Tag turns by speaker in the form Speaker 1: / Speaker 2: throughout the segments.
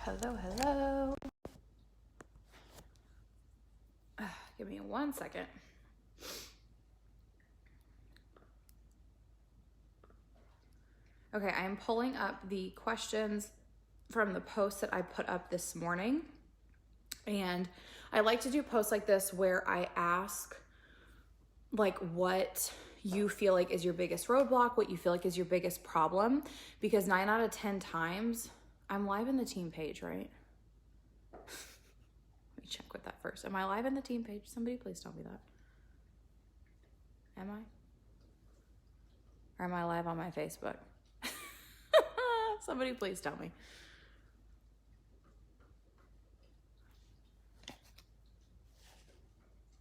Speaker 1: Hello. Give me 1 second. Okay, I'm pulling up the questions from the post that I put up this morning. And I like to do posts like this where I ask like what you feel like is your biggest roadblock, what you feel like is your biggest problem, because 9 out of 10 times, I'm live in the team page, right? Let me check with that first. Am I live in the team page? Somebody please tell me that. Am I? Or am I live on my Facebook? Somebody please tell me.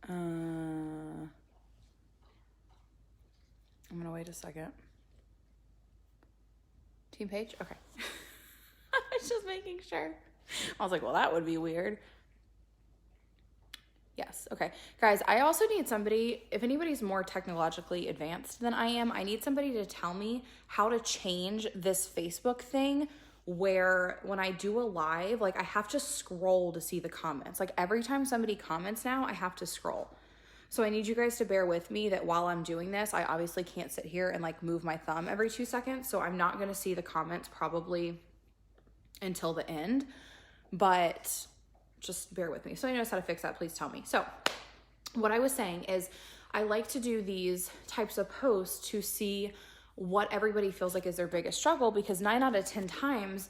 Speaker 1: I'm gonna wait a second. Team page? Okay. I was just making sure. I was like, well, that would be weird. Yes. Okay. Guys, I also need somebody, if anybody's more technologically advanced than I am, I need somebody to tell me how to change this Facebook thing where when I do a live, like I have to scroll to see the comments. Like every time somebody comments now, I have to scroll. So I need you guys to bear with me that while I'm doing this, I obviously can't sit here and like move my thumb every 2 seconds. So I'm not going to see the comments probably until the end, but just bear with me. So I knows how to fix that, please tell me. So what I was saying is I like to do these types of posts to see what everybody feels like is their biggest struggle, because 9 out of 10 times,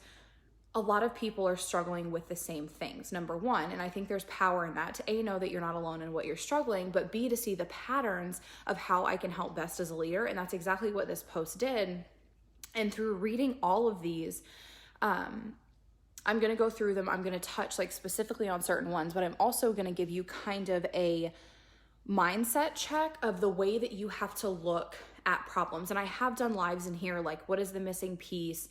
Speaker 1: a lot of people are struggling with the same things, number one. And I think there's power in that to A, know that you're not alone in what you're struggling, but B, to see the patterns of how I can help best as a leader. And that's exactly what this post did. And through reading all of these, I'm going to go through them. I'm going to touch like specifically on certain ones, but I'm also going to give you kind of a mindset check of the way that you have to look at problems. And I have done lives in here, like what is the missing piece,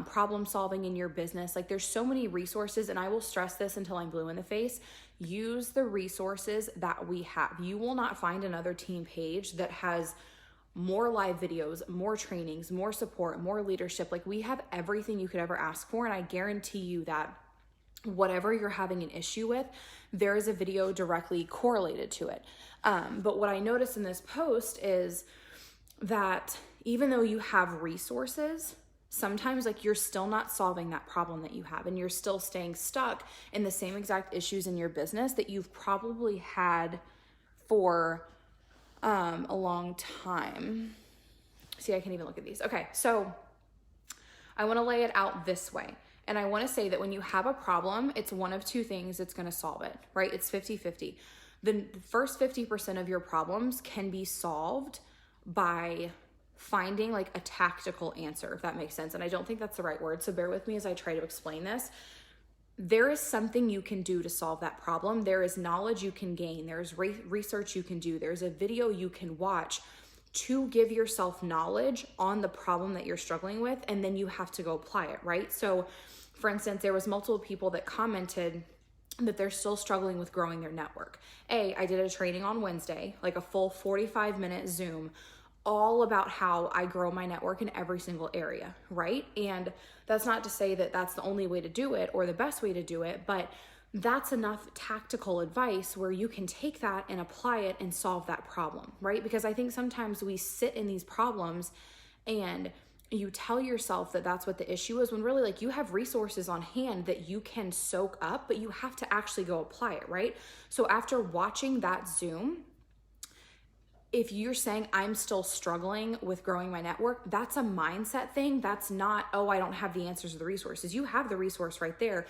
Speaker 1: problem solving in your business. Like there's so many resources, and I will stress this until I'm blue in the face. Use the resources that we have. You will not find another team page that has more live videos, more trainings, more support, more leadership. Like we have everything you could ever ask for. And I guarantee you that whatever you're having an issue with, there is a video directly correlated to it. But what I noticed in this post is that even though you have resources, sometimes like you're still not solving that problem that you have, and you're still staying stuck in the same exact issues in your business that you've probably had for a long time. See, I can't even look at these. Okay, so I want to lay it out this way. And I want to say that when you have a problem, it's one of two things that's going to solve it, right? It's 50-50. The first 50% of your problems can be solved by finding like a tactical answer, if that makes sense. And I don't think that's the right word, so bear with me as I try to explain this. There is something you can do to solve that problem. There is knowledge you can gain. There's research you can do. There's a video you can watch to give yourself knowledge on the problem that you're struggling with, and then you have to go apply it, right? So for instance, there was multiple people that commented that they're still struggling with growing their network. I did a training on Wednesday, like a full 45-minute Zoom, all about how I grow my network in every single area, right? And that's not to say that that's the only way to do it or the best way to do it, but that's enough tactical advice where you can take that and apply it and solve that problem, right? Because I think sometimes we sit in these problems and you tell yourself that that's what the issue is, when really like you have resources on hand that you can soak up, but you have to actually go apply it, right? So after watching that Zoom, if you're saying I'm still struggling with growing my network, that's a mindset thing. That's not, oh, I don't have the answers or the resources. You have the resource right there.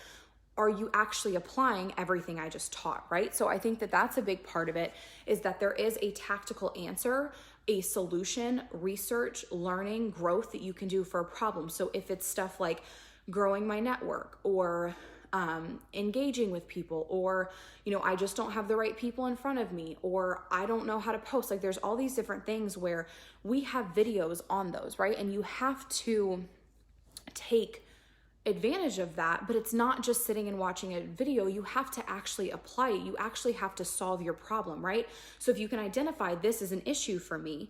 Speaker 1: Are you actually applying everything I just taught, right? So I think that that's a big part of it, is that there is a tactical answer, a solution, research, learning, growth that you can do for a problem. So if it's stuff like growing my network or engaging with people, or, you know, I just don't have the right people in front of me, or I don't know how to post, like there's all these different things where we have videos on those, right? And you have to take advantage of that, but it's not just sitting and watching a video. You have to actually apply it. You actually have to solve your problem, right? So if you can identify this is an issue for me,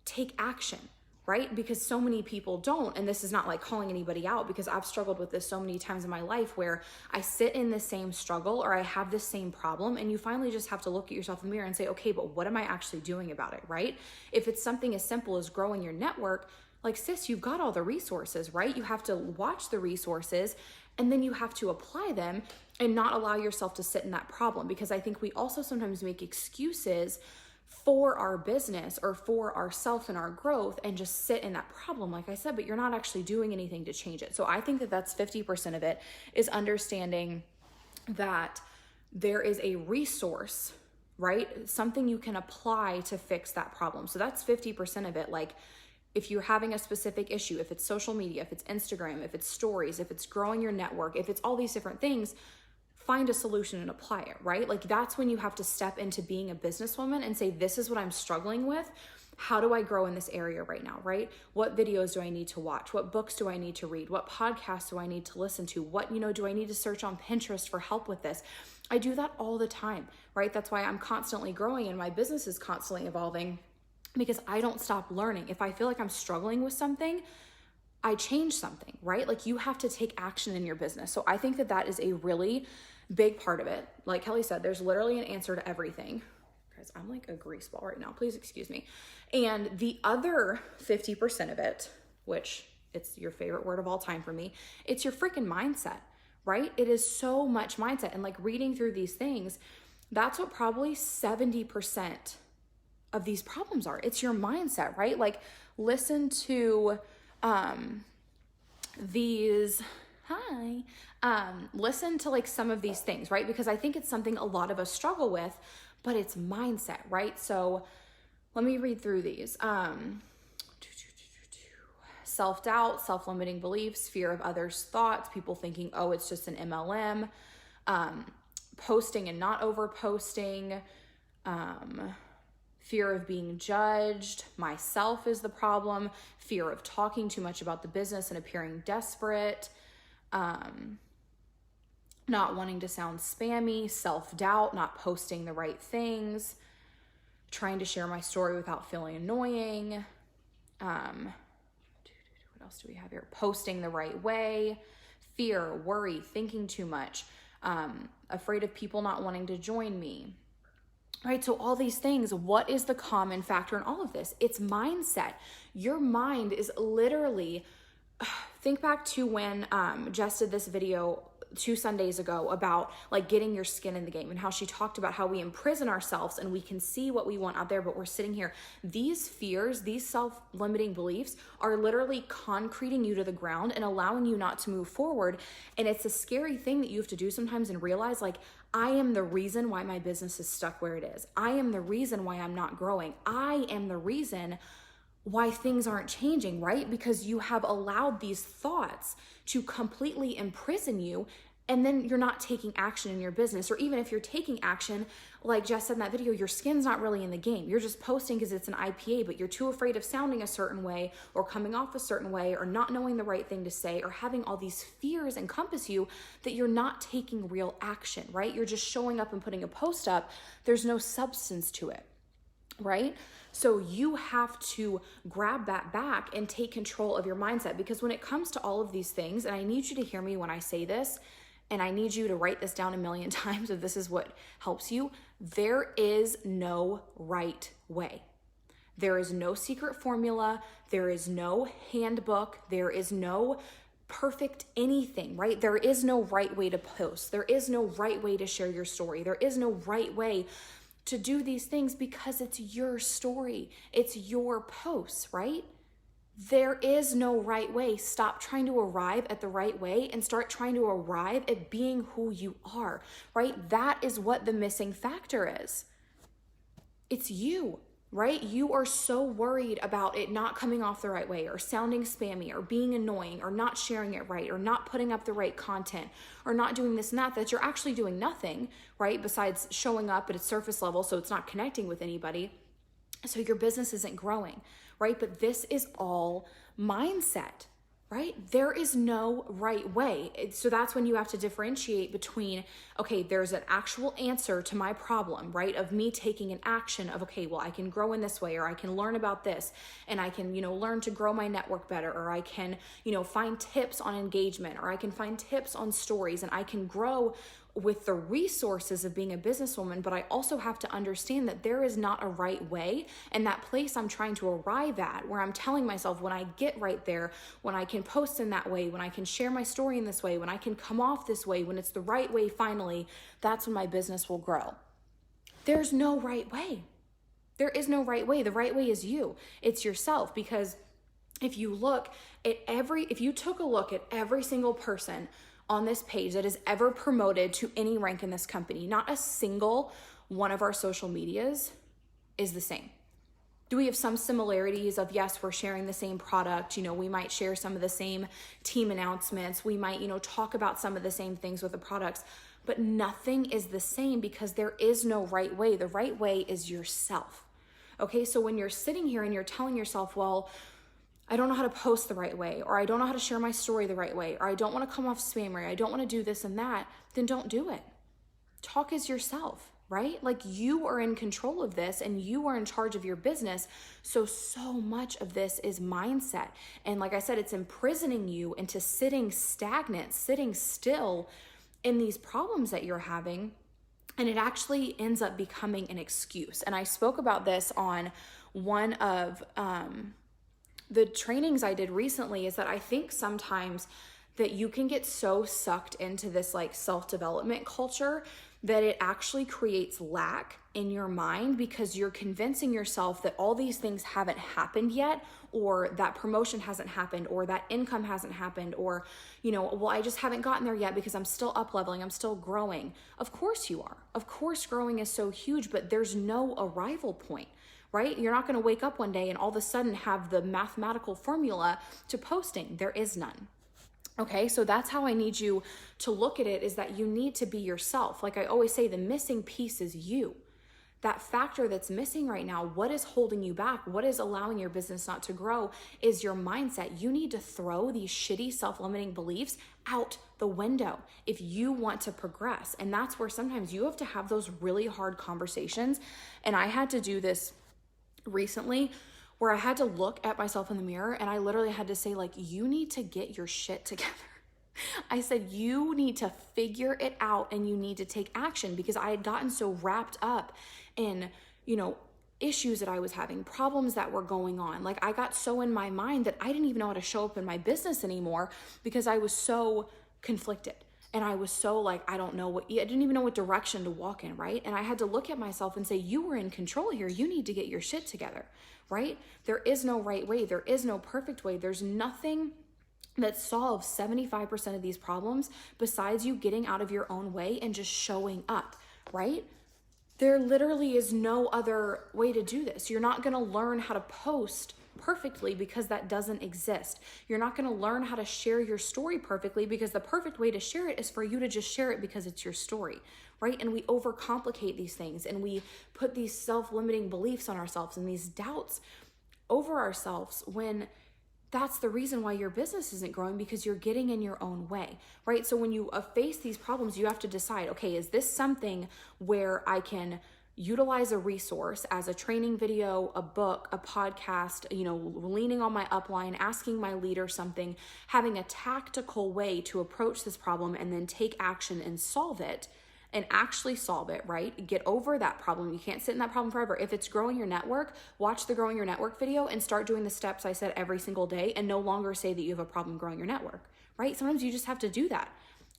Speaker 1: take action. right? Because so many people don't. And this is not like calling anybody out, because I've struggled with this so many times in my life where I sit in the same struggle or I have the same problem, and you finally just have to look at yourself in the mirror and say, okay, but what am I actually doing about it, right? If it's something as simple as growing your network, like, sis, you've got all the resources, right? You have to watch the resources and then you have to apply them and not allow yourself to sit in that problem. Because I think we also sometimes make excuses for our business or for ourselves and our growth and just sit in that problem, like I said, but you're not actually doing anything to change it. So I think that that's 50% of it, is understanding that there is a resource, right? Something you can apply to fix that problem. So that's 50% of it. Like, if you're having a specific issue, if it's social media, if it's Instagram, if it's stories, if it's growing your network, if it's all these different things, find a solution and apply it, right? Like, that's when you have to step into being a businesswoman and say, this is what I'm struggling with. How do I grow in this area right now, right? What videos do I need to watch? What books do I need to read? What podcasts do I need to listen to? What, do I need to search on Pinterest for help with this? I do that all the time, right? That's why I'm constantly growing and my business is constantly evolving, because I don't stop learning. If I feel like I'm struggling with something, I change something, right? Like, you have to take action in your business. So I think that that is a really big part of it. Like Kelly said, there's literally an answer to everything. Guys, I'm like a grease ball right now. Please excuse me. And the other 50% of it, which it's your favorite word of all time for me, it's your freaking mindset, right? It is so much mindset. And like, reading through these things, that's what probably 70% of these problems are. It's your mindset, right? Like, listen to listen to like some of these things, right? Because I think it's something a lot of us struggle with, but it's mindset, right? So let me read through these. Self-doubt, self-limiting beliefs, fear of others' thoughts, people thinking, oh, it's just an MLM, posting and not over posting, fear of being judged, myself is the problem, fear of talking too much about the business and appearing desperate, not wanting to sound spammy, self-doubt, not posting the right things, trying to share my story without feeling annoying. What else do we have here? Posting the right way, fear, worry, thinking too much, afraid of people not wanting to join me. Right? So all these things, what is the common factor in all of this? It's mindset. Your mind is literally, think back to when Jess did this video 2 Sundays ago about like getting your skin in the game, and how she talked about how we imprison ourselves and we can see what we want out there, but we're sitting here. These fears, these self-limiting beliefs are literally concreting you to the ground and allowing you not to move forward. And it's a scary thing that you have to do sometimes and realize, like, I am the reason why my business is stuck where it is. I am the reason why I'm not growing. I am the reason why things aren't changing, right? Because you have allowed these thoughts to completely imprison you, and then you're not taking action in your business. Or even if you're taking action, like Jess said in that video, your skin's not really in the game. You're just posting because it's an IPA, but you're too afraid of sounding a certain way or coming off a certain way or not knowing the right thing to say or having all these fears encompass you that you're not taking real action, right? You're just showing up and putting a post up. There's no substance to it, right? So you have to grab that back and take control of your mindset, because when it comes to all of these things, and I need you to hear me when I say this, and I need you to write this down a million times if this is what helps you, there is no right way. There is no secret formula. There is no handbook. There is no perfect anything, right? There is no right way to post. There is no right way to share your story. There is no right way to do these things, because it's your story. It's your posts, right? There is no right way. Stop trying to arrive at the right way and start trying to arrive at being who you are, right? That is what the missing factor is. It's you, right? You are so worried about it not coming off the right way, or sounding spammy, or being annoying, or not sharing it right, or not putting up the right content, or not doing this and that you're actually doing nothing, right? Besides showing up at a surface level, so it's not connecting with anybody. So your business isn't growing, right? But this is all mindset, right? There is no right way. So that's when you have to differentiate between, okay, there's an actual answer to my problem, right? Of me taking an action of, okay, well, I can grow in this way, or I can learn about this, and I can, learn to grow my network better, or I can, find tips on engagement, or I can find tips on stories, and I can grow with the resources of being a businesswoman. But I also have to understand that there is not a right way. And that place I'm trying to arrive at, where I'm telling myself, when I get right there, when I can post in that way, when I can share my story in this way, when I can come off this way, when it's the right way finally, that's when my business will grow. There's no right way. There is no right way. The right way is you. It's yourself. Because if you took a look at every single person on this page that is ever promoted to any rank in this company, not a single one of our social medias is the same. Do we have some similarities of, yes, we're sharing the same product, we might share some of the same team announcements, we might, talk about some of the same things with the products, but nothing is the same, because there is no right way. The right way is yourself. Okay, so when you're sitting here and you're telling yourself, well, I don't know how to post the right way, or I don't know how to share my story the right way, or I don't want to come off spammery, I don't want to do this and that, then don't do it. Talk as yourself, right? Like, you are in control of this and you are in charge of your business. So much of this is mindset. And like I said, it's imprisoning you into sitting stagnant, sitting still in these problems that you're having. And it actually ends up becoming an excuse. And I spoke about this on one of, the trainings I did recently, is that I think sometimes that you can get so sucked into this like self-development culture that it actually creates lack in your mind, because you're convincing yourself that all these things haven't happened yet, or that promotion hasn't happened, or that income hasn't happened, or, well, I just haven't gotten there yet because I'm still up leveling, I'm still growing. Of course you are. Of course growing is so huge, but there's no arrival point. Right? You're not going to wake up one day and all of a sudden have the mathematical formula to posting. There is none. Okay, so that's how I need you to look at it, is that you need to be yourself. Like I always say, the missing piece is you. That factor that's missing right now, what is holding you back, what is allowing your business not to grow, is your mindset. You need to throw these shitty self-limiting beliefs out the window if you want to progress. And that's where sometimes you have to have those really hard conversations. And I had to do this recently, where I had to look at myself in the mirror and I literally had to say, like, you need to get your shit together. I said, you need to figure it out and you need to take action, because I had gotten so wrapped up in, issues that I was having, problems that were going on. Like, I got so in my mind that I didn't even know how to show up in my business anymore, because I was so conflicted. And I was so like, I didn't even know what direction to walk in, right? And I had to look at myself and say, you were in control here. You need to get your shit together, right? There is no right way. There is no perfect way. There's nothing that solves 75% of these problems besides you getting out of your own way and just showing up, right? There literally is no other way to do this. You're not going to learn how to post perfectly, because that doesn't exist. You're not going to learn how to share your story perfectly, because the perfect way to share it is for you to just share it because it's your story, right? And we overcomplicate these things, and we put these self-limiting beliefs on ourselves and these doubts over ourselves, when that's the reason why your business isn't growing, because you're getting in your own way, right? So when you face these problems, you have to decide, okay, is this something where I can utilize a resource as a training video, a book, a podcast, leaning on my upline, asking my leader something, having a tactical way to approach this problem and then take action and solve it, and actually solve it, right? Get over that problem. You can't sit in that problem forever. If it's growing your network, watch the Growing Your Network video and start doing the steps I said every single day, and no longer say that you have a problem growing your network, right? Sometimes you just have to do that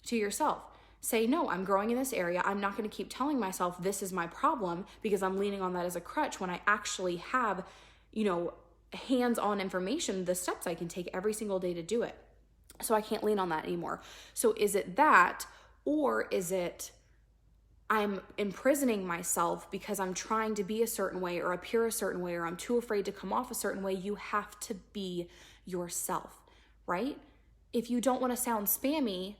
Speaker 1: to yourself. Say, no, I'm growing in this area. I'm not going to keep telling myself this is my problem, because I'm leaning on that as a crutch, when I actually have, hands-on information, the steps I can take every single day to do it. So I can't lean on that anymore. So is it that, or is it I'm imprisoning myself because I'm trying to be a certain way or appear a certain way, or I'm too afraid to come off a certain way? You have to be yourself, right? If you don't want to sound spammy,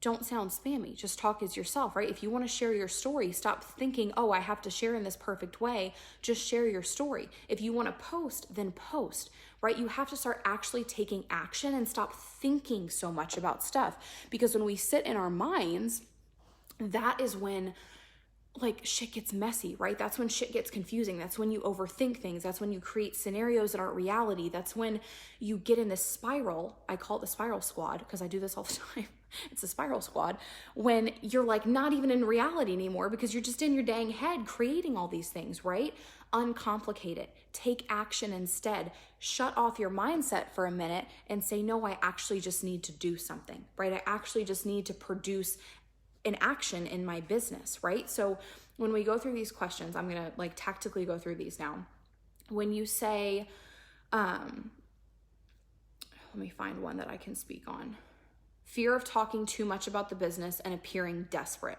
Speaker 1: don't sound spammy. Just talk as yourself, right? If you want to share your story, stop thinking, oh, I have to share in this perfect way. Just share your story. If you want to post, then post, right? You have to start actually taking action and stop thinking so much about stuff. Because when we sit in our minds, that is when like shit gets messy, right? That's when shit gets confusing. That's when you overthink things. That's when you create scenarios that aren't reality. That's when you get in this spiral. I call it the spiral squad because I do this all the time. It's a spiral squad when you're like not even in reality anymore because you're just in your dang head creating all these things, right? Uncomplicate it. Take action instead. Shut off your mindset for a minute and say, no, I actually just need to do something, right? I actually just need to produce an action in my business, right? So when we go through these questions, I'm going to like tactically go through these now. When you say, let me find one that I can speak on. Fear of talking too much about the business and appearing desperate.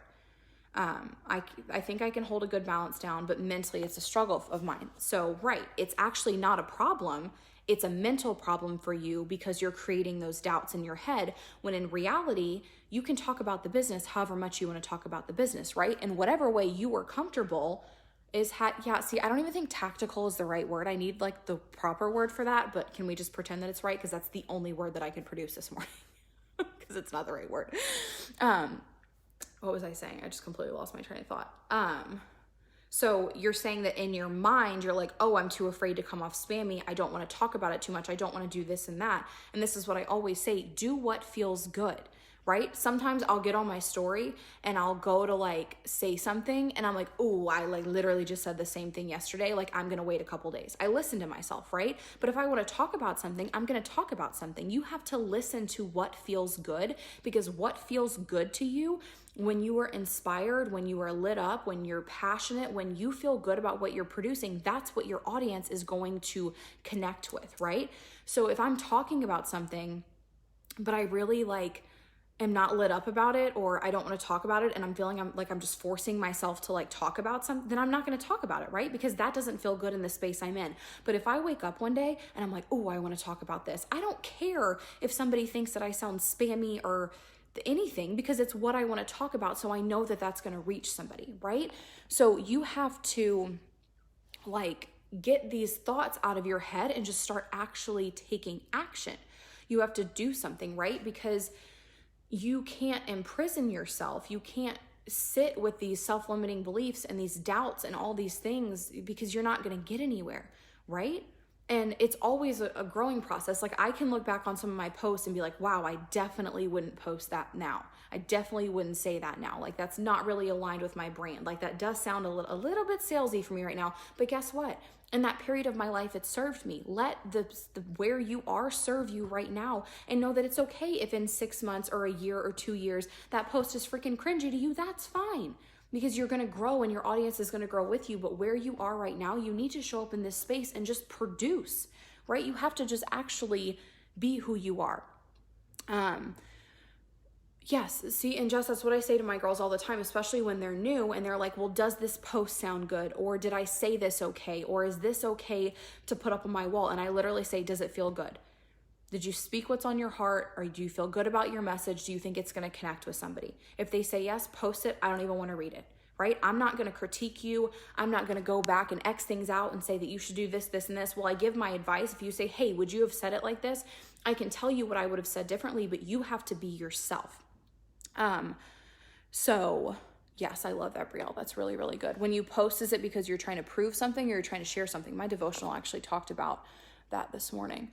Speaker 1: I think I can hold a good balance down, but mentally it's a struggle of mine. So, right, it's actually not a problem. It's a mental problem for you because you're creating those doubts in your head when in reality, you can talk about the business however much you want to talk about the business, right? And whatever way you are comfortable is, I don't even think tactical is the right word. I need like the proper word for that, but can we just pretend that it's right? Because that's the only word that I could produce this morning because it's not the right word. What was I saying? I just completely lost my train of thought. So you're saying that in your mind, you're like, oh, I'm too afraid to come off spammy. I don't want to talk about it too much. I don't want to do this and that. And this is what I always say, do what feels good, right? Sometimes I'll get on my story and I'll go to like say something and I'm like, oh, I like literally just said the same thing yesterday. Like I'm going to wait a couple days. I listen to myself, right? But if I want to talk about something, I'm going to talk about something. You have to listen to what feels good because what feels good to you when you are inspired, when you are lit up, when you're passionate, when you feel good about what you're producing, that's what your audience is going to connect with, right? So if I'm talking about something, but I really like am not lit up about it, or I don't want to talk about it and I'm feeling I'm just forcing myself to like talk about something, then I'm not going to talk about it, right? Because that doesn't feel good in the space I'm in. But if I wake up one day and I'm like, oh, I want to talk about this, I don't care if somebody thinks that I sound spammy or anything because it's what I want to talk about. So I know that that's going to reach somebody, right? So you have to like get these thoughts out of your head and just start actually taking action. You have to do something, right? Because you can't imprison yourself. You can't sit with these self-limiting beliefs and these doubts and all these things because you're not going to get anywhere, right? And it's always a growing process. Like I can look back on some of my posts and be like, wow, I definitely wouldn't post that now. I definitely wouldn't say that now. Like that's not really aligned with my brand. Like that does sound a little bit salesy for me right now. But guess what? In that period of my life, it served me. Let the where you are serve you right now and know that it's okay if in 6 months or a year or 2 years that post is freaking cringy to you. That's fine. Because you're going to grow and your audience is going to grow with you. But where you are right now, you need to show up in this space and just produce, right? You have to just actually be who you are. Yes, see, and just that's what I say to my girls all the time, especially when they're new and they're like, well, does this post sound good? Or did I say this okay? Or is this okay to put up on my wall? And I literally say, does it feel good? Did you speak what's on your heart? Or do you feel good about your message? Do you think it's going to connect with somebody? If they say yes, post it. I don't even want to read it, right? I'm not going to critique you. I'm not going to go back and X things out and say that you should do this, this, and this. Well, I give my advice. If you say, hey, would you have said it like this? I can tell you what I would have said differently, but you have to be yourself. So yes, I love that, Brielle. That's really, really good. When you post, is it because you're trying to prove something or you're trying to share something? My devotional actually talked about that this morning.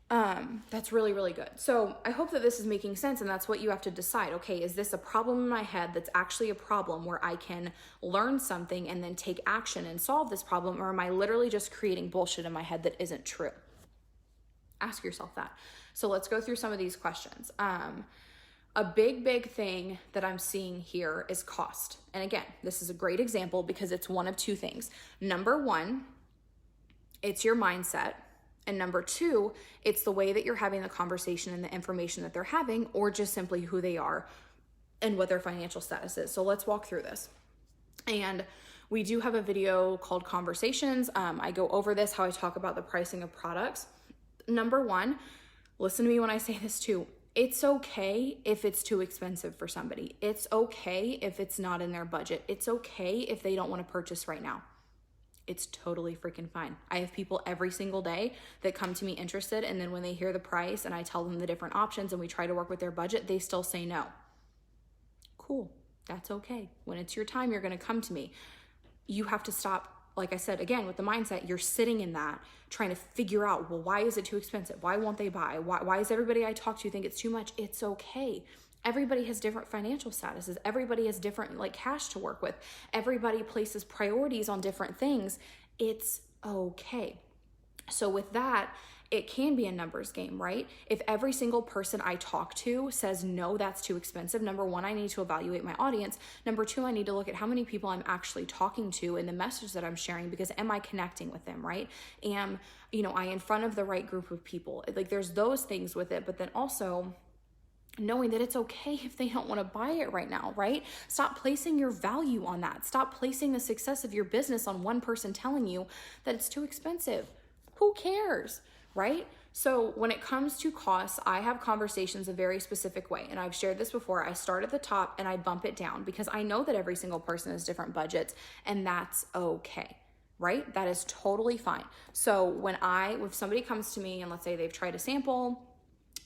Speaker 1: That's really, really good. So I hope that this is making sense, and that's what you have to decide. Okay, is this a problem in my head that's actually a problem where I can learn something and then take action and solve this problem, or am I literally just creating bullshit in my head that isn't true? Ask yourself that. So let's go through some of these questions. A big thing that I'm seeing here is cost. And again, this is a great example because it's one of two things. Number one, it's your mindset. And number two, it's the way that you're having the conversation and the information that they're having, or just simply who they are and what their financial status is. So let's walk through this. And we do have a video called Conversations. I go over this, how I talk about the pricing of products. Number one, listen to me when I say this too. It's okay if it's too expensive for somebody. It's okay if it's not in their budget. It's okay if they don't want to purchase right now. It's totally freaking fine. I have people every single day that come to me interested, and then when they hear the price and I tell them the different options and we try to work with their budget, they still say no. Cool. That's okay. When it's your time, you're going to come to me. You have to stop, like I said, again, with the mindset, you're sitting in that, trying to figure out, well, why is it too expensive? Why won't they buy? Why does everybody I talk to think it's too much? It's okay. Everybody has different financial statuses. Everybody has different cash to work with. Everybody places priorities on different things. It's okay. So with that, it can be a numbers game, right? If every single person I talk to says, no, that's too expensive, number one, I need to evaluate my audience. Number two, I need to look at how many people I'm actually talking to and the message that I'm sharing, because am I connecting with them, right? Am, I in front of the right group of people? There's those things with it, but then also knowing that it's okay if they don't want to buy it right now, right? Stop placing your value on that. Stop placing the success of your business on one person telling you that it's too expensive. Who cares, right? So when it comes to costs, I have conversations a very specific way. And I've shared this before. I start at the top and I bump it down because I know that every single person has different budgets, and that's okay, right? That is totally fine. So if somebody comes to me and let's say they've tried a sample,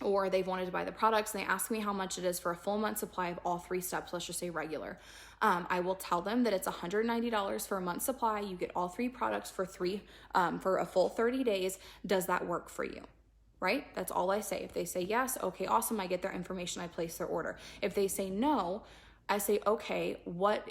Speaker 1: or they've wanted to buy the products and they ask me how much it is for a full month supply of all 3 steps, let's just say regular. I will tell them that it's $190 for a month supply. You get all 3 products for a full 30 days. Does that work for you? Right? That's all I say. If they say yes, okay, awesome. I get their information. I place their order. If they say no, I say, okay, what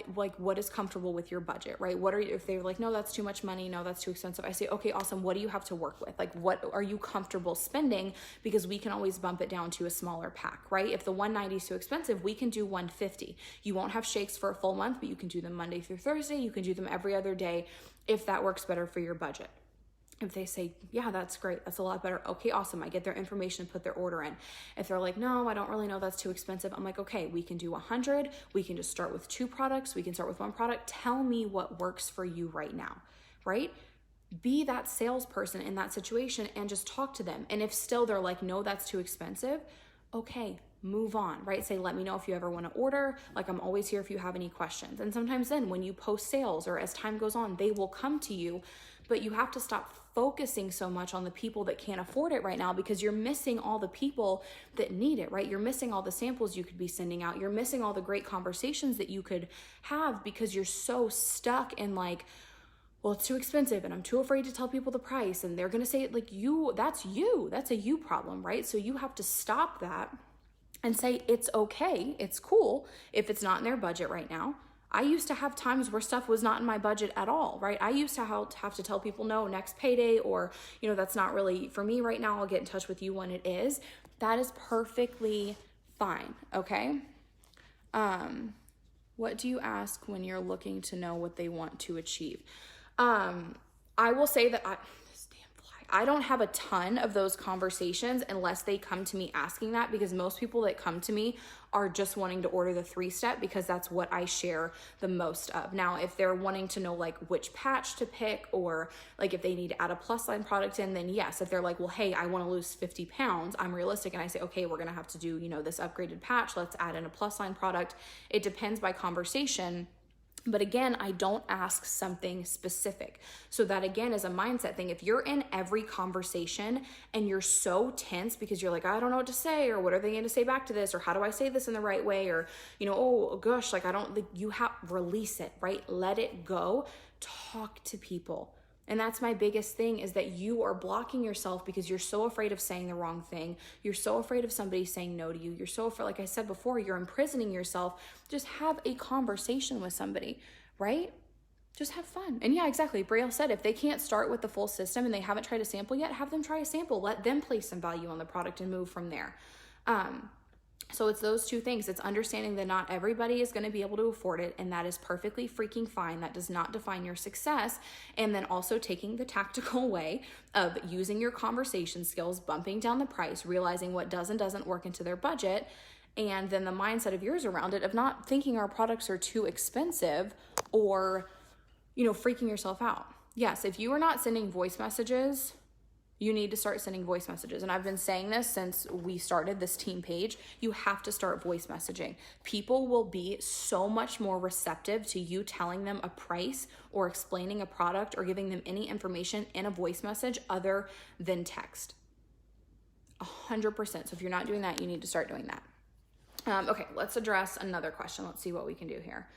Speaker 1: is comfortable with your budget, right? If they're like, no, that's too much money. No, that's too expensive. I say, okay, awesome. What do you have to work with? What are you comfortable spending? Because we can always bump it down to a smaller pack, right? If the $190 is too expensive, we can do $150. You won't have shakes for a full month, but you can do them Monday through Thursday. You can do them every other day if that works better for your budget. If they say, yeah, that's great, that's a lot better, okay, awesome, I get their information and put their order in. If they're like, no, I don't really know, that's too expensive, I'm like, okay, we can do 100, we can just start with 2 products, we can start with 1 product, tell me what works for you right now, right? Be that salesperson in that situation and just talk to them. And if still they're like, no, that's too expensive, okay, move on, right? Say, let me know if you ever want to order. I'm always here if you have any questions. And sometimes then when you post sales or as time goes on, they will come to you, but you have to stop focusing so much on the people that can't afford it right now, because you're missing all the people that need it, right? You're missing all the samples you could be sending out. You're missing all the great conversations that you could have because you're so stuck in well, it's too expensive and I'm too afraid to tell people the price and they're going to say it that's a you problem, right? So you have to stop that and say, it's okay, it's cool if it's not in their budget right now. I used to have times where stuff was not in my budget at all, right? I used to have to tell people, no, next payday, or, that's not really for me right now. I'll get in touch with you when it is. That is perfectly fine, okay? What do you ask when you're looking to know what they want to achieve? I will say that I don't have a ton of those conversations unless they come to me asking that, because most people that come to me are just wanting to order the 3-step because that's what I share the most of. Now, if they're wanting to know which patch to pick, or if they need to add a plus line product in, then yes. If they're like, well, hey, I want to lose 50 pounds, I'm realistic. And I say, okay, we're going to have to do, this upgraded patch. Let's add in a plus line product. It depends by conversation. But again, I don't ask something specific. So that again is a mindset thing. If you're in every conversation and you're so tense because you're like, I don't know what to say, or what are they going to say back to this? Or how do I say this in the right way? Or, oh gosh, release it, right? Let it go. Talk to people. And that's my biggest thing, is that you are blocking yourself because you're so afraid of saying the wrong thing. You're so afraid of somebody saying no to you. You're so afraid, like I said before, you're imprisoning yourself. Just have a conversation with somebody, right? Just have fun. And yeah, exactly. Braille said, if they can't start with the full system and they haven't tried a sample yet, have them try a sample. Let them place some value on the product and move from there. So it's those 2 things. It's understanding that not everybody is going to be able to afford it, and that is perfectly freaking fine. That does not define your success. And then also taking the tactical way of using your conversation skills, bumping down the price, realizing what does and doesn't work into their budget, and then the mindset of yours around it of not thinking our products are too expensive or, freaking yourself out. Yes, if you are not sending voice messages You need to start sending voice messages. And I've been saying this since we started this team page. You have to start voice messaging. People will be so much more receptive to you telling them a price or explaining a product or giving them any information in a voice message other than text. 100%. So if you're not doing that, you need to start doing that. Okay, let's address another question. Let's see what we can do here.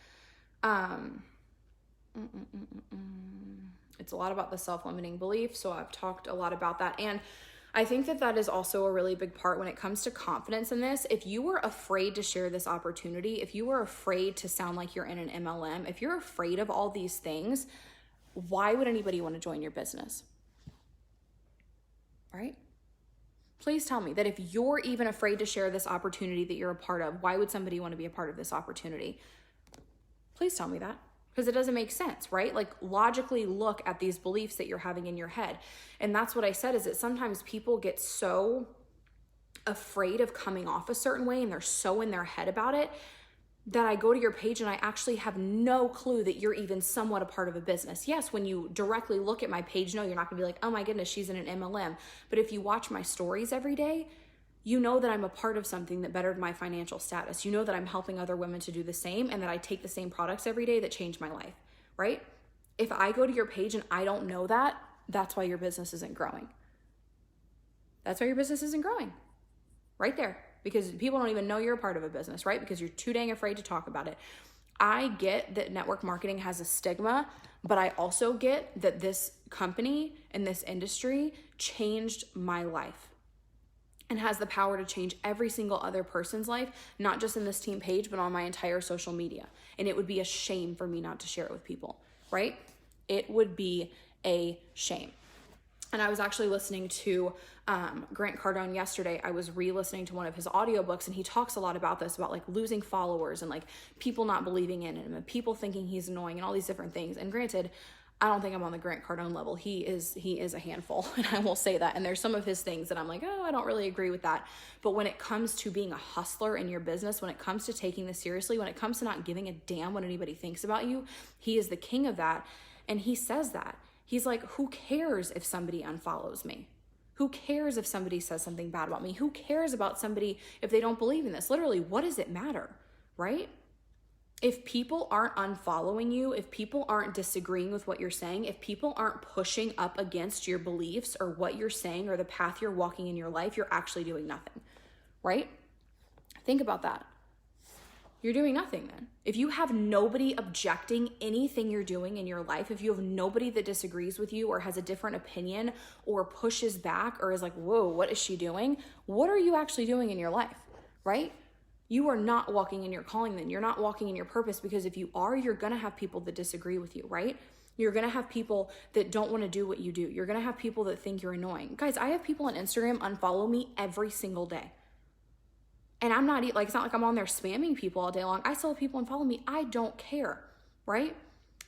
Speaker 1: It's a lot about the self-limiting belief. So I've talked a lot about that. And I think that that is also a really big part when it comes to confidence in this. If you were afraid to share this opportunity, if you were afraid to sound like you're in an MLM, if you're afraid of all these things, why would anybody want to join your business? Right? Please tell me that if you're even afraid to share this opportunity that you're a part of, why would somebody want to be a part of this opportunity? Please tell me that. Because it doesn't make sense, right? Like, logically look at these beliefs that you're having in your head. And that's what I said, is that sometimes people get so afraid of coming off a certain way and they're so in their head about it that I go to your page and I actually have no clue that you're even somewhat a part of a business. Yes, when you directly look at my page, no, you're not gonna be like, oh my goodness, she's in an MLM. But if you watch my stories every day, you know that I'm a part of something that bettered my financial status. You know that I'm helping other women to do the same and that I take the same products every day that change my life, right? If I go to your page and I don't know that, that's why your business isn't growing. That's why your business isn't growing, right there. Because people don't even know you're a part of a business, right? Because you're too dang afraid to talk about it. I get that network marketing has a stigma, but I also get that this company and this industry changed my life and has the power to change every single other person's life, not just in this team page, but on my entire social media. And it would be a shame for me not to share it with people, right? It would be a shame. And I was actually listening to Grant Cardone yesterday. I was re-listening to one of his audiobooks, and he talks a lot about this, about like losing followers and like people not believing in him and people thinking he's annoying and all these different things. And granted, I don't think I'm on the Grant Cardone level. He is a handful, and I will say that. And there's some of his things that I'm like, oh, I don't really agree with that. But when it comes to being a hustler in your business, when it comes to taking this seriously, when it comes to not giving a damn what anybody thinks about you, he is the king of that. And he says that. He's like, who cares if somebody unfollows me? Who cares if somebody says something bad about me? Who cares about somebody if they don't believe in this? Literally, what does it matter, right? If people aren't unfollowing you, if people aren't disagreeing with what you're saying, if people aren't pushing up against your beliefs or what you're saying or the path you're walking in your life, you're actually doing nothing, right? Think about that. You're doing nothing then. If you have nobody objecting anything you're doing in your life, if you have nobody that disagrees with you or has a different opinion or pushes back or is like, whoa, what is she doing? What are you actually doing in your life, right? You are not walking in your calling then. You're not walking in your purpose, because if you are, you're going to have people that disagree with you, right? You're going to have people that don't want to do what you do. You're going to have people that think you're annoying. Guys, I have people on Instagram unfollow me every single day. And I'm not like, it's not like I'm on there spamming people all day long. I still have people unfollow me. I don't care, right?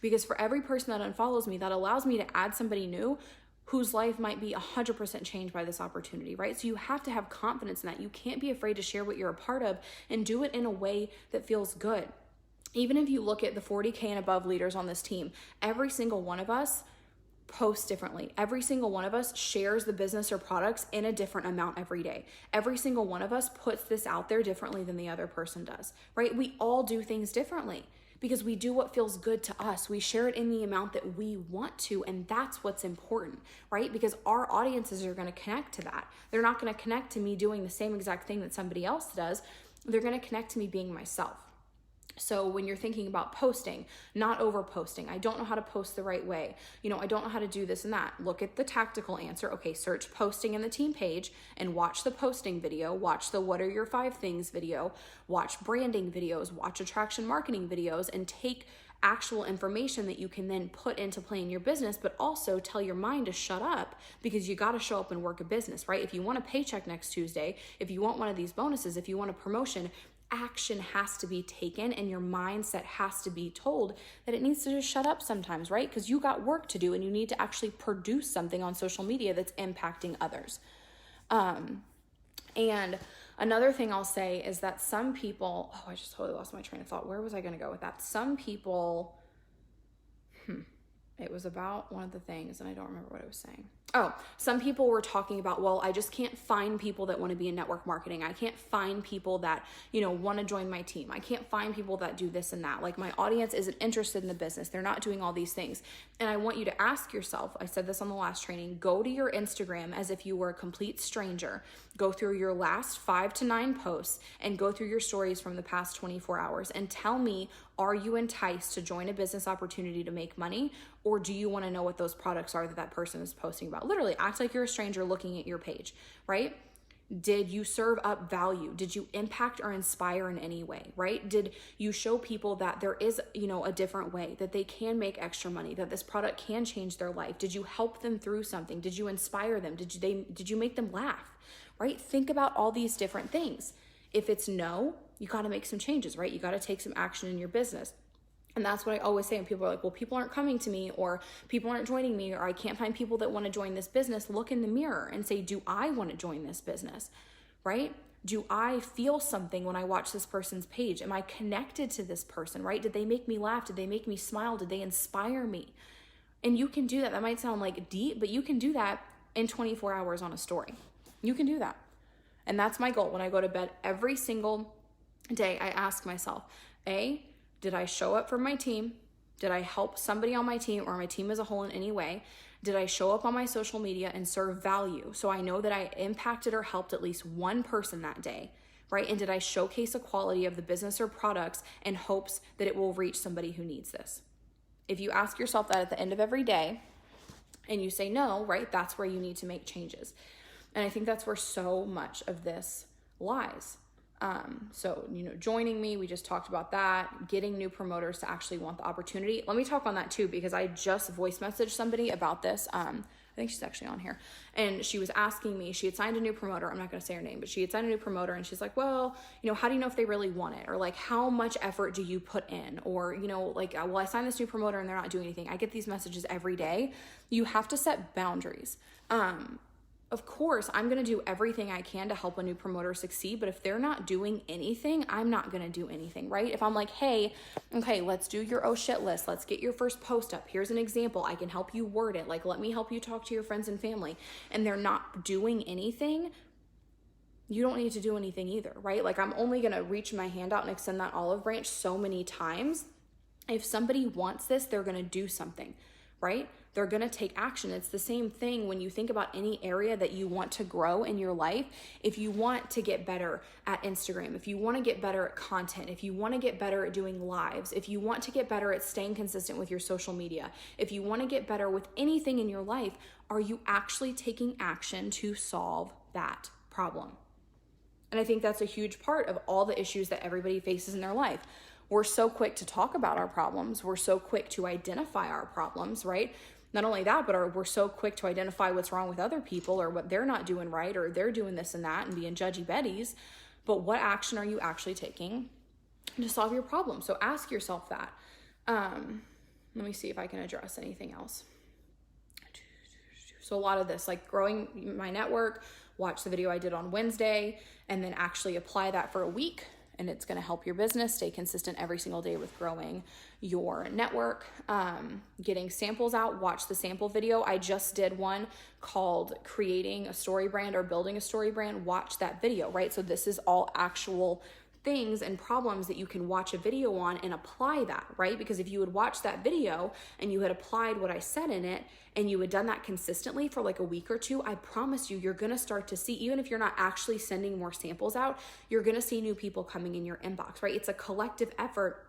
Speaker 1: Because for every person that unfollows me, that allows me to add somebody new whose life might be 100% changed by this opportunity, right? So you have to have confidence in that. You can't be afraid to share what you're a part of and do it in a way that feels good. Even if you look at the 40K and above leaders on this team, every single one of us posts differently. Every single one of us shares the business or products in a different amount every day. Every single one of us puts this out there differently than the other person does, right? We all do things differently because we do what feels good to us. We share it in the amount that we want to, and that's what's important, right? Because our audiences are going to connect to that. They're not going to connect to me doing the same exact thing that somebody else does. They're going to connect to me being myself. So when you're thinking about posting, not over posting, I don't know how to post the right way. I don't know how to do this and that. Look at the tactical answer. Okay, search posting in the team page and watch the posting video, watch the what are your 5 things video, watch branding videos, watch attraction marketing videos, and take actual information that you can then put into play in your business, but also tell your mind to shut up, because you got to show up and work a business, right? If you want a paycheck next Tuesday, if you want one of these bonuses, if you want a promotion, action has to be taken and your mindset has to be told that it needs to just shut up sometimes, right? Because you got work to do and you need to actually produce something on social media that's impacting others. And another thing I'll say is that some people, I just totally lost my train of thought. Where was I going to go with that? Some people, it was about one of the things and I don't remember what I was saying. Oh, some people were talking about, well, I just can't find people that want to be in network marketing. I can't find people that, want to join my team. I can't find people that do this and that. Like, my audience isn't interested in the business. They're not doing all these things. And I want you to ask yourself, I said this on the last training, go to your Instagram as if you were a complete stranger. Go through your last 5 to 9 posts and go through your stories from the past 24 hours and tell me, are you enticed to join a business opportunity to make money? Or do you want to know what those products are that person is posting about? Literally, act like you're a stranger looking at your page, right? Did you serve up value? Did you impact or inspire in any way, right? Did you show people that there is, a different way, that they can make extra money, that this product can change their life? Did you help them through something? Did you inspire them? Did you make them laugh, right? Think about all these different things. If it's no, you got to make some changes, right? You got to take some action in your business. And that's what I always say when people are like, well, people aren't coming to me, or people aren't joining me, or I can't find people that want to join this business. Look in the mirror and say, do I want to join this business, right? Do I feel something when I watch this person's page? Am I connected to this person, right? Did they make me laugh? Did they make me smile? Did they inspire me? And you can do that. That might sound like deep, but you can do that in 24 hours on a story. You can do that. And that's my goal. When I go to bed every single day, I ask myself, did I show up for my team? Did I help somebody on my team or my team as a whole in any way? Did I show up on my social media and serve value? So I know that I impacted or helped at least one person that day, right? And did I showcase a quality of the business or products in hopes that it will reach somebody who needs this? If you ask yourself that at the end of every day and you say no, right? That's where you need to make changes. And I think that's where so much of this lies. So, joining me, we just talked about that, getting new promoters to actually want the opportunity. Let me talk on that too, because I just voice messaged somebody about this. I think she's actually on here, and she was asking me, she had signed a new promoter. I'm not going to say her name, but she had signed a new promoter, and she's like, well, how do you know if they really want it? Or like, how much effort do you put in? Or, well, I signed this new promoter and they're not doing anything. I get these messages every day. You have to set boundaries. Of course, I'm going to do everything I can to help a new promoter succeed, but if they're not doing anything, I'm not going to do anything, right? If I'm like, hey, okay, let's do your oh shit list. Let's get your first post up. Here's an example. I can help you word it. Like, let me help you talk to your friends and family. And they're not doing anything, you don't need to do anything either, right? Like, I'm only going to reach my hand out and extend that olive branch so many times. If somebody wants this, they're going to do something, right? They're going to take action. It's the same thing when you think about any area that you want to grow in your life. If you want to get better at Instagram, if you want to get better at content, if you want to get better at doing lives, if you want to get better at staying consistent with your social media, if you want to get better with anything in your life, are you actually taking action to solve that problem? And I think that's a huge part of all the issues that everybody faces in their life. We're so quick to talk about our problems. We're so quick to identify our problems, right? Not only that, but we're so quick to identify what's wrong with other people or what they're not doing right or they're doing this and that and being judgy Bettys. But what action are you actually taking to solve your problem? So ask yourself that. Let me see if I can address anything else. So a lot of this, like growing my network, watch the video I did on Wednesday, and then actually apply that for a week. And it's going to help your business stay consistent every single day with growing your network. Getting samples out, watch the sample video. I just did one called Creating a Story Brand or Building a Story Brand. Watch that video, right? So this is all actual things and problems that you can watch a video on and apply that, right? Because if you would watch that video and you had applied what I said in it and you had done that consistently for like a week or two, I promise you, you're gonna start to see, even if you're not actually sending more samples out, you're gonna see new people coming in your inbox, right? It's a collective effort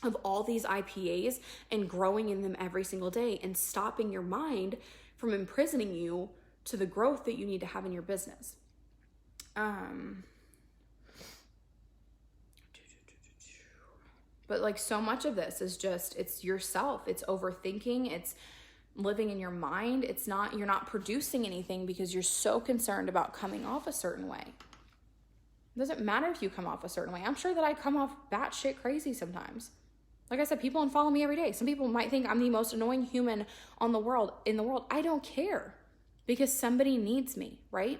Speaker 1: of all these IPAs and growing in them every single day and stopping your mind from imprisoning you to the growth that you need to have in your business. But like so much of this is just, it's yourself, it's overthinking, it's living in your mind. It's not, you're not producing anything because you're so concerned about coming off a certain way. It doesn't matter if you come off a certain way. I'm sure that I come off batshit crazy sometimes. Like I said, people unfollow me every day. Some people might think I'm the most annoying human in the world. I don't care because somebody needs me, right?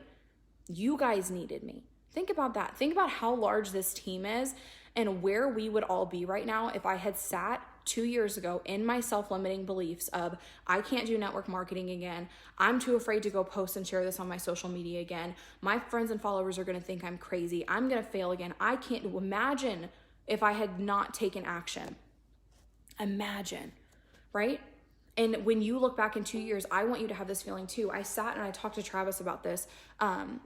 Speaker 1: You guys needed me. Think about that. Think about how large this team is and where we would all be right now if I had sat 2 years ago in my self-limiting beliefs of, I can't do network marketing again. I'm too afraid to go post and share this on my social media again. My friends and followers are going to think I'm crazy. I'm going to fail again. I can't imagine if I had not taken action. Imagine, right? And when you look back in 2 years, I want you to have this feeling too. I sat and I talked to Travis about this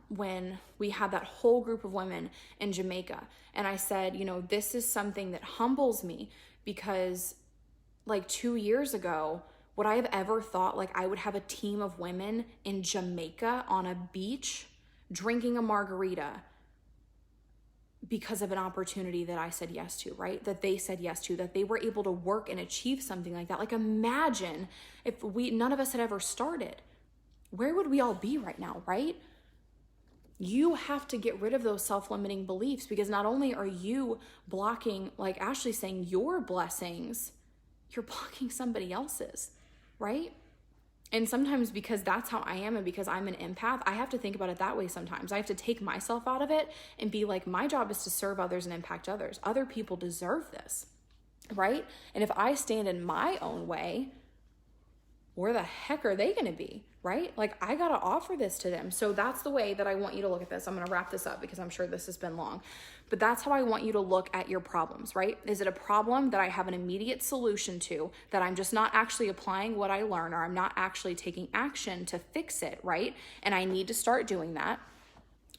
Speaker 1: when we had that whole group of women in Jamaica. And I said, you know, this is something that humbles me because like 2 years ago, would I have ever thought like I would have a team of women in Jamaica on a beach drinking a margarita because of an opportunity that I said yes to, right? That they said yes to, that they were able to work and achieve something like that. Like imagine if none of us had ever started. Where would we all be right now, right? You have to get rid of those self-limiting beliefs because not only are you blocking, like Ashley's saying, your blessings, you're blocking somebody else's, right? And sometimes because that's how I am and because I'm an empath, I have to think about it that way sometimes. I have to take myself out of it and be like, my job is to serve others and impact others. Other people deserve this, right? And if I stand in my own way, where the heck are they going to be, right? Like I got to offer this to them. So that's the way that I want you to look at this. I'm going to wrap this up because I'm sure this has been long, but that's how I want you to look at your problems, right? Is it a problem that I have an immediate solution to, that I'm just not actually applying what I learn, or I'm not actually taking action to fix it, right? And I need to start doing that.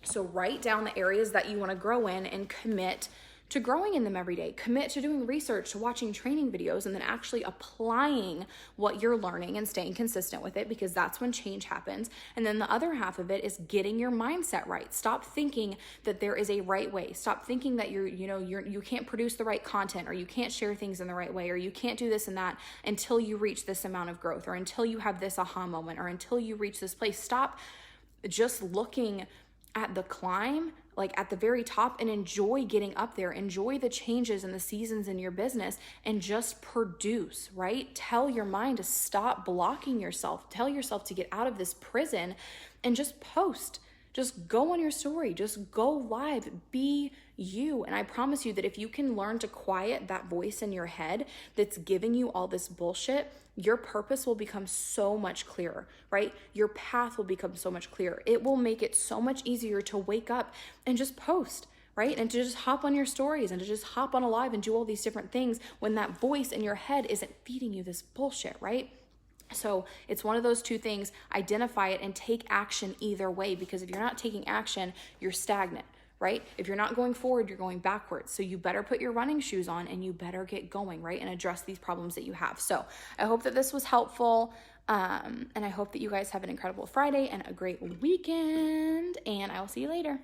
Speaker 1: So write down the areas that you want to grow in and commit to growing in them every day. Commit to doing research, to watching training videos, and then actually applying what you're learning and staying consistent with it, because that's when change happens. And then the other half of it is getting your mindset right. Stop thinking that there is a right way. Stop thinking that you can't produce the right content, or you can't share things in the right way, or you can't do this and that until you reach this amount of growth, or until you have this aha moment, or until you reach this place. Stop just looking at the climb, like at the very top, and enjoy getting up there. Enjoy the changes and the seasons in your business and just produce, right? Tell your mind to stop blocking yourself. Tell yourself to get out of this prison and just post. Just go on your story. Just go live. Be you. And I promise you that if you can learn to quiet that voice in your head that's giving you all this bullshit, your purpose will become so much clearer, right? Your path will become so much clearer. It will make it so much easier to wake up and just post, right? And to just hop on your stories and to just hop on a live and do all these different things when that voice in your head isn't feeding you this bullshit, right? So it's one of those two things. Identify it and take action either way, because if you're not taking action, you're stagnant, right? If you're not going forward, you're going backwards. So you better put your running shoes on and you better get going, right? And address these problems that you have. So I hope that this was helpful. And I hope that you guys have an incredible Friday and a great weekend, and I will see you later.